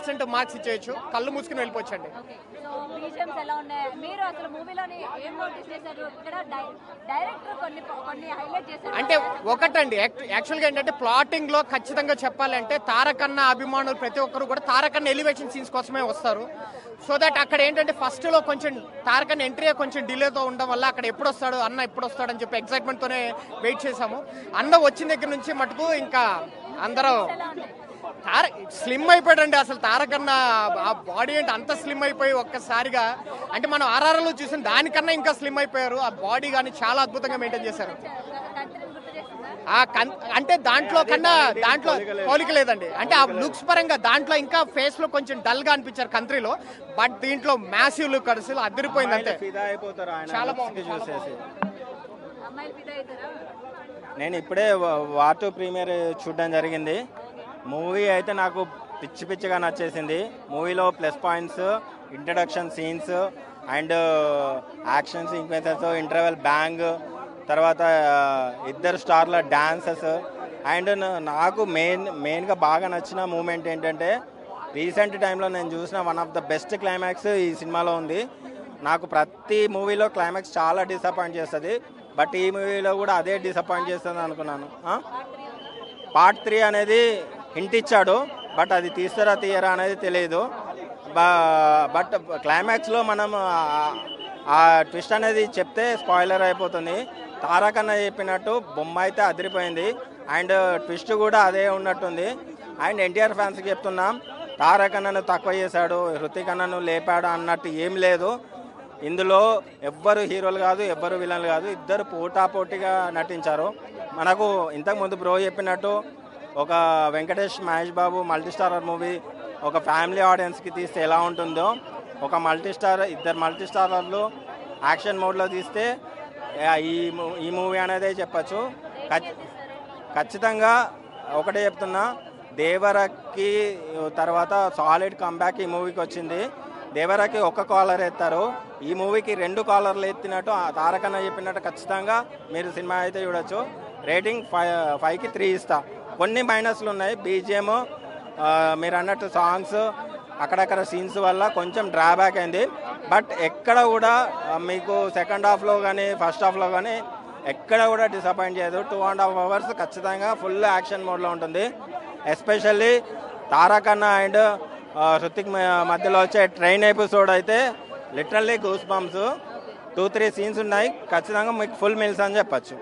100% marks ఇచ్చేయచ్చు, కళ్ళు మూసుకుని వెళ్ళిపోవచ్చండి. అంటే ఒకటండి, యాక్చువల్గా ఏంటంటే ప్లాటింగ్ లో ఖచ్చితంగా చెప్పాలంటే తారకన్న అభిమానులు ప్రతి ఒక్కరు కూడా తారకన్న ఎలివేషన్ సీన్స్ కోసమే వస్తారు. సో దట్ అక్కడ ఏంటంటే ఫస్ట్ లో కొంచెం తారకన్న ఎంట్రీ కొంచెం డిలేతో ఉండడం వల్ల అక్కడ ఎప్పుడు వస్తాడు అన్న ఎప్పుడు వస్తాడు అని చెప్పి ఎక్సైట్మెంట్ తోనే వెయిట్ చేసాము. అన్న వచ్చిన దగ్గర నుంచి మటుకు ఇంకా అందరూ స్లిమ్ అయిపోయాడండి. అసలు తారకన్న ఆ బాడీ అంటే అంత స్లిమ్ అయిపోయి ఒక్కసారిగా, అంటే మనం ఆర్ఆర్లో చూసిన దానికన్నా ఇంకా స్లిమ్ అయిపోయారు. ఆ బాడీ కానీ చాలా అద్భుతంగా మెయింటైన్ చేశారు. అంటే దాంట్లో కన్నా దాంట్లో పోలిక లేదండి. అంటే ఆ లుక్స్ పరంగా దాంట్లో ఇంకా ఫేస్ లో కొంచెం డల్ గా అనిపించారు కంట్రీలో, బట్ దీంట్లో మ్యాసివ్ లుక్ అసలు అదిరిపోయింది. అంతే చాలా బాగుంది. నేను ఇప్పుడే వార్ 2 ప్రీమియర్ చూడడం జరిగింది. మూవీ అయితే నాకు పిచ్చి పిచ్చిగా నచ్చేసింది. మూవీలో plus points, introduction scenes and action sequences, interval bang, తర్వాత ఇద్దరు స్టార్ల డాన్సెస్. అండ్ నాకు మెయిన్గా బాగా నచ్చిన మూమెంట్ ఏంటంటే రీసెంట్ టైంలో నేను చూసిన one of the best climax ఈ సినిమాలో ఉంది. నాకు ప్రతి మూవీలో క్లైమాక్స్ చాలా డిసప్పాయింట్ చేస్తుంది, బట్ ఈ మూవీలో కూడా అదే డిసప్పాయింట్ చేస్తుంది అనుకున్నాను. పార్ట్ 3 అనేది హింట్ ఇచ్చాడు, బట్ అది తీస్తారా తీయరా అనేది తెలియదు. బట్ క్లైమాక్స్లో మనం ఆ ట్విస్ట్ అనేది చెప్తే స్పాయిలర్ అయిపోతుంది. తారకన్న చెప్పినట్టు బొమ్మ అయితే అదిరిపోయింది, అండ్ ట్విస్ట్ కూడా అదే ఉన్నట్టుంది. అండ్ ఎన్టీఆర్ ఫ్యాన్స్కి చెప్తున్నాం, తారకన్నను తక్కువ చేశాడు, హృతిక్ అన్నను లేపాడు అన్నట్టు ఏం లేదు. ఇందులో ఎవ్వరు హీరోలు కాదు, ఎవ్వరు విలన్లు కాదు, ఇద్దరు పోటాపోటీగా నటించారు. మనకు ఇంతకుముందు బ్రో చెప్పినట్టు ఒక వెంకటేష్ మహేష్ బాబు మల్టీస్టారర్ మూవీ ఒక ఫ్యామిలీ ఆడియన్స్కి తీస్తే ఎలా ఉంటుందో, ఒక ఇద్దరు మల్టీస్టారర్లు యాక్షన్ మోడ్లో తీస్తే ఈ మూవీ అనేది చెప్పచ్చు. ఖచ్చితంగా ఒకటే చెప్తున్నా, దేవరకి తర్వాత సాలిడ్ కంబ్యాక్ ఈ మూవీకి వచ్చింది. దేవరకి ఒక కాలర్ ఎత్తారు, ఈ మూవీకి 2 కాలర్లు ఎత్తినట్టు తారకన్న చెప్పినట్టు ఖచ్చితంగా మీరు సినిమా అయితే చూడొచ్చు. రేటింగ్ 5కి 3 ఇస్తా. కొన్ని మైనస్లు ఉన్నాయి, బీజిఎం మీరు అన్నట్టు సాంగ్స్ అక్కడక్కడ సీన్స్ వల్ల కొంచెం డ్రాబ్యాక్ అయింది. బట్ ఎక్కడ కూడా మీకు సెకండ్ హాఫ్లో కానీ ఫస్ట్ హాఫ్లో కానీ ఎక్కడ కూడా డిసప్పాయింట్ చేయదు. 2.5 అవర్స్ ఖచ్చితంగా ఫుల్ యాక్షన్ మోడ్లో ఉంటుంది. ఎస్పెషల్లీ తారకన్న అండ్ హృతిక్ మధ్యలో వచ్చే ట్రైన్ ఎపిసోడ్ అయితే లిటరల్లీ గూస్ బంప్స్. 2-3 సీన్స్ ఉన్నాయి, ఖచ్చితంగా మీకు ఫుల్ మీల్స్ అని చెప్పచ్చు.